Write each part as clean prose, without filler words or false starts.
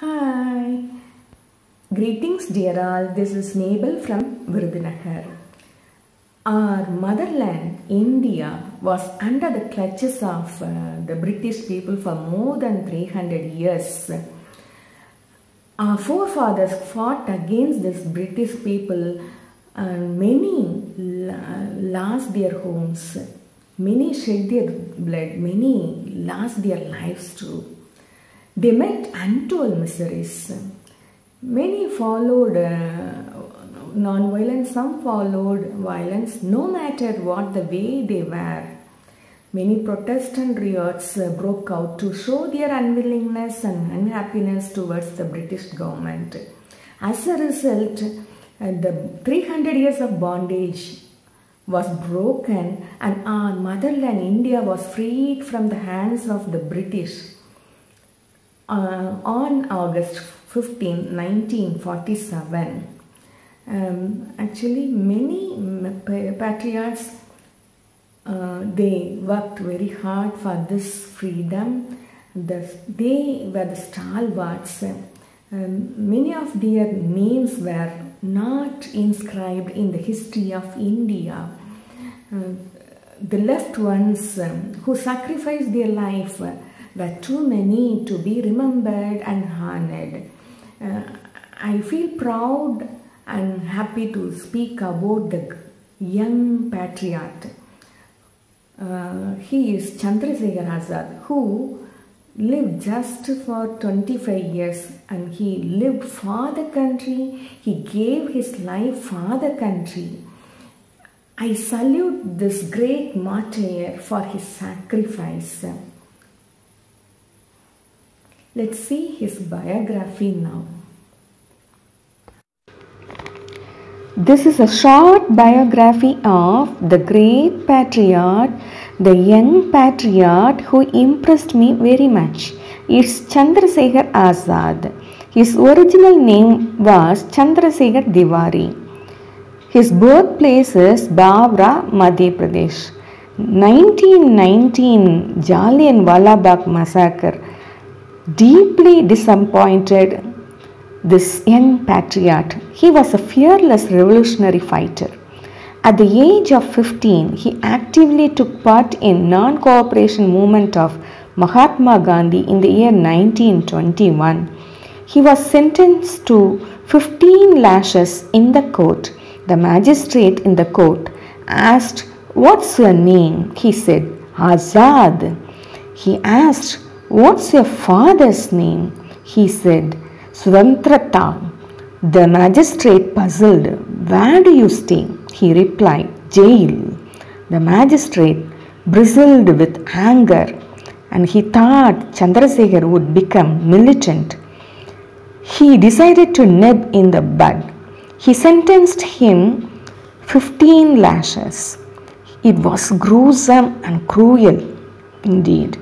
Hi. Greetings dear all, this is Mabel from Virudhunagar. Our motherland, India, was under the clutches of the British people for more than 300 years. Our forefathers fought against this British people and many lost their homes. Many shed their blood, many lost their lives too. They met untold miseries. Many followed non-violence, some followed violence, no matter what the way they were. Many Protestant riots broke out to show their unwillingness and unhappiness towards the British government. As a result, the 300 years of bondage was broken and our motherland India was freed from the hands of the British. On August 15, 1947, actually many patriots they worked very hard for this freedom. They were the stalwarts. Many of their names were not inscribed in the history of India. The left ones who sacrificed their life were too many to be remembered and honored. I feel proud and happy to speak about the young patriot. He is Chandrasekhar Azad, who lived just for 25 years and he lived for the country. He gave his life for the country. I salute this great martyr for his sacrifice. Let's see his biography now. This is a short biography of the great patriot, the young patriot who impressed me very much. It's Chandrasekhar Azad. His original name was Chandrasekhar Tiwari. His birthplace is Bawra, Madhya Pradesh. 1919 Jallianwala Bagh massacre deeply disappointed this young patriot. He was a fearless revolutionary fighter. At the age of 15, he actively took part in non-cooperation movement of Mahatma Gandhi in the year 1921. He was sentenced to 15 lashes in the court. The magistrate in the court asked, "What's your name?" He said, "Azad." He asked, "What's your father's name?" He said, "Swatantrata." The magistrate puzzled. "Where do you stay?" He replied, "Jail." The magistrate bristled with anger and he thought Chandrasekhar would become militant. He decided to nib in the bud. He sentenced him 15 lashes. It was gruesome and cruel indeed.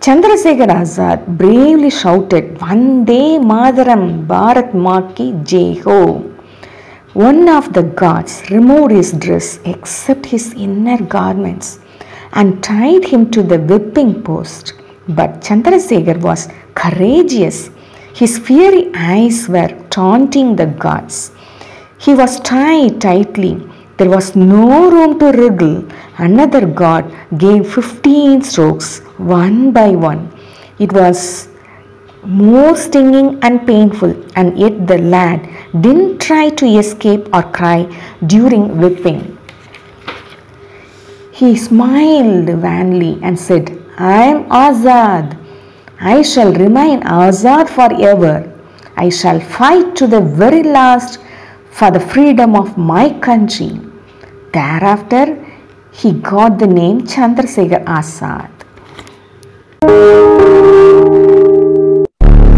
Chandrasekhar Azad bravely shouted, "Vande Mataram, Bharat Maa ki Jai Ho." One of the guards removed his dress except his inner garments and tied him to the whipping post. But Chandrasekhar was courageous. His fiery eyes were taunting the guards. He was tied tightly. There was no room to wriggle. Another guard gave 15 strokes, one by one. It was more stinging and painful, and yet the lad didn't try to escape or cry during whipping. He smiled wanly and said, "I am Azad. I shall remain Azad forever. I shall fight to the very last for the freedom of my country." Thereafter, he got the name Chandrasekhar Azad.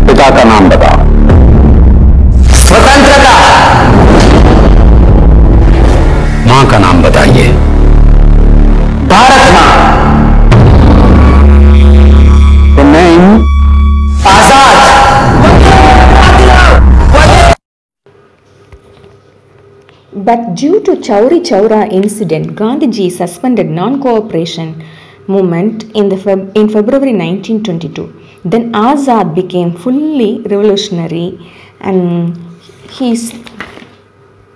पिता का नाम बताओ। स्वतंत्रता। मां का नाम बताइए। भारत मां। The name Azad. But due to Chauri Chaura incident, Gandhiji suspended non-cooperation movement in February 1922. Then Azad became fully revolutionary, and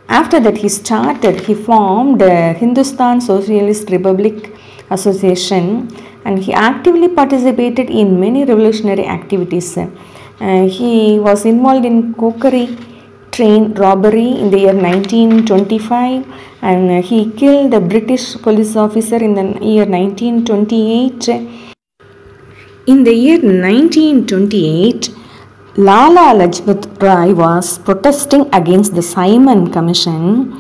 after that he formed Hindustan Socialist Republic Association, and he actively participated in many revolutionary activities. He was involved in Kokari train robbery in the year 1925, and he killed a British police officer in the year 1928. In the year 1928, Lala Lajpat Rai was protesting against the Simon Commission,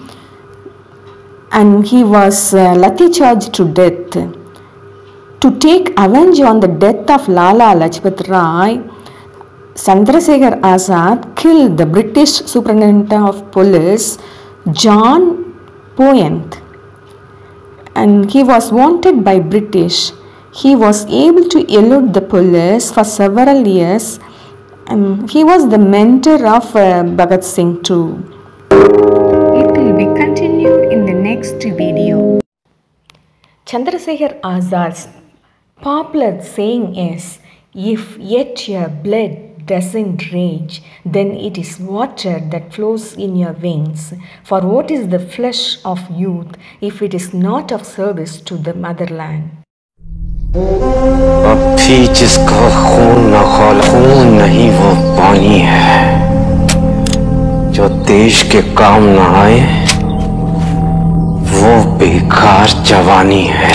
and he was lathi charged to death. To take revenge on the death of Lala Lajpat Rai, Chandrasekhar Azad killed the British Superintendent of Police John Poynt, and he was wanted by British. He was able to elude the police for several years. He was the mentor of Bhagat Singh too. It will be continued in the next video. Chandrasekhar Azad's popular saying is, "If yet your blood doesn't rage, then it is water that flows in your veins. For what is the flesh of youth if it is not of service to the motherland?" अब भी जिसका खून न खौला, खून नहीं वो पानी है जो देश के काम न आए, वो बेकार जवानी है।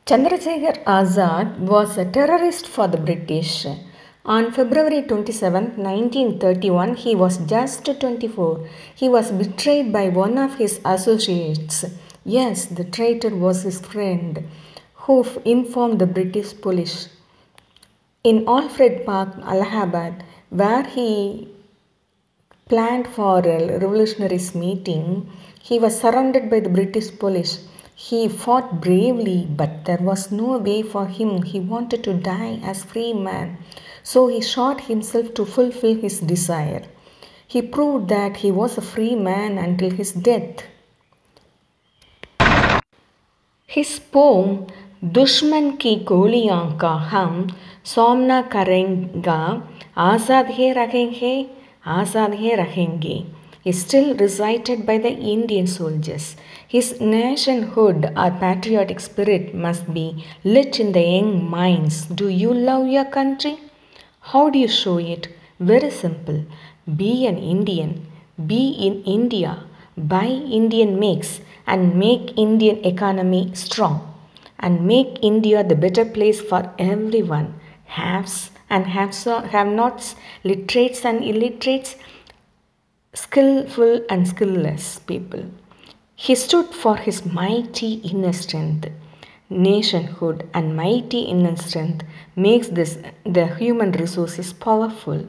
Chandrasekhar Azad was a terrorist for the British. On February 27, 1931, he was just 24. He was betrayed by one of his associates. Yes, the traitor was his friend, who informed the British police. In Alfred Park, Allahabad, where he planned for a revolutionaries meeting, he was surrounded by the British police. He fought bravely, but there was no way for him. He wanted to die as free man, so he shot himself to fulfill his desire. He proved that he was a free man until his death. His poem "दुश्मन की गोलियों का हम सामना करेंगे, आज़ाद ही रहेंगे, आज़ाद ही रहेंगे" is still recited by the Indian soldiers. His nationhood or patriotic spirit must be lit in the young minds. Do you love your country? How do you show it? Very simple. Be an Indian. Be in India. Buy Indian makes and make Indian economy strong. And make India the better place for everyone. Haves and have-nots, literates and illiterates, skillful and skillless people. He stood for his mighty inner strength. Nationhood and mighty inner strength makes the human resources powerful.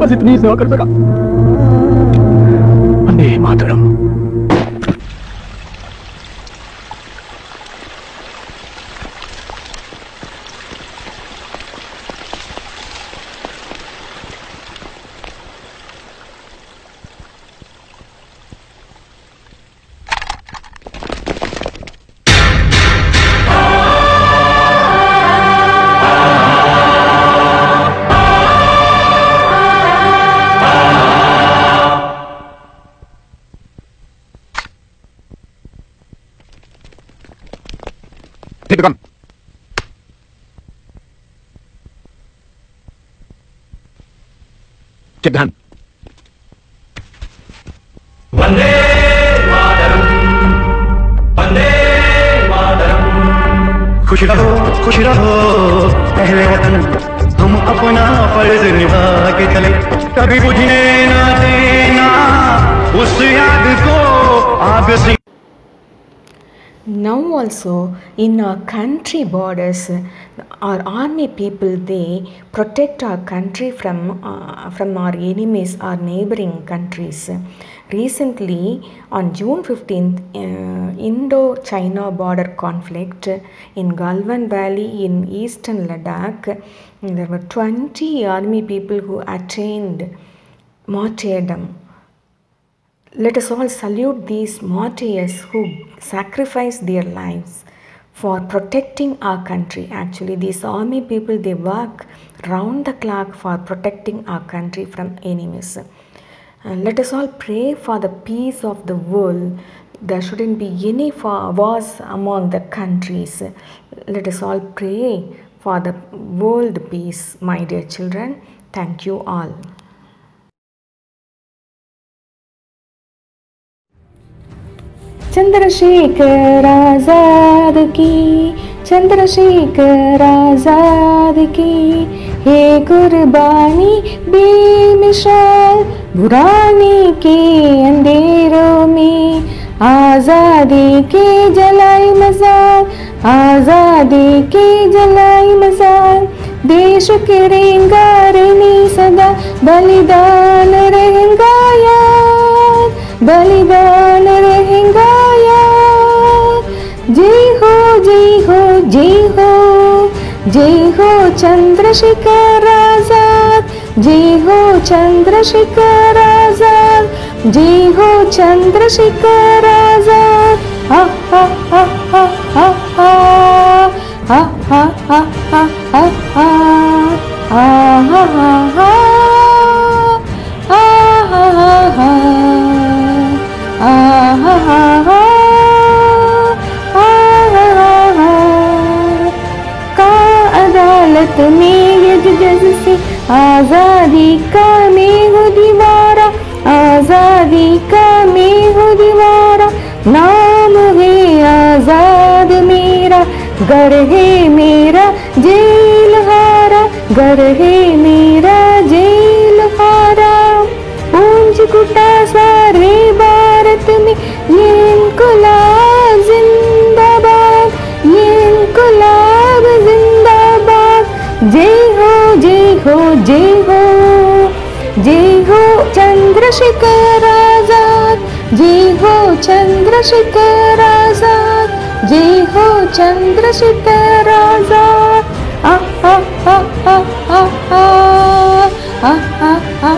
बस इतनी सेवा कर सका। Vande Mataram. Take the gun. Check the hand. Vande Mataram, Vande Mataram. खुश रहो पहले वतन, हम अपना फर्ज निभा के चले, कभी बुझने ना देना उस याद को आग से। Now also in our country borders, our army people, they protect our country from our enemies, our neighboring countries. Recently on June 15th, Indo-China border conflict in Galwan Valley in eastern Ladakh, there were 20 army people who attained martyrdom. Let us all salute these martyrs who sacrificed their lives for protecting our country. Actually, these army people, they work round the clock for protecting our country from enemies. And let us all pray for the peace of the world. There shouldn't be any wars among the countries. Let us all pray for the world peace, my dear children. Thank you all. Chandrashekhar Azad की, चंद्रशेखर आजाद की, हे कुर्बानी बेमिसाल बुरानी के अंधेरों में, आज़ादी के जलाई मजार, आज़ादी के जलाई मजार, देश के रेंगारनी सदा बलिदान रहेगा याद, बलिदान रहेगा याद। जय हो जय हो जय हो, जय हो चंद्रशेखर आजाद, जय हो चंद्रशेखर आजाद, जय हो चंद्रशेखर आजाद। हा हा हा हा हा हा हा हा हा हा हा हा हा हा हा अदालत में यज जज से आजादी का मैं हूँ दीवारा, आजादी का मैं हूँ दीवारा, नाम है आजाद मेरा, गर है मेरा जेल हारा, गर है मेरा जेल हारा। पूंज कुटा सारे भारत में ये इनकलाब जिंदाबाद, ये इनकलाब जिंदाबाद। जय हो जय हो जय हो, जय हो चंद्रशेखर आजाद, जय हो चंद्रशेखर आजाद, जय हो चंद्रशेखर आजाद। आ आ आ आ आ आ आ आ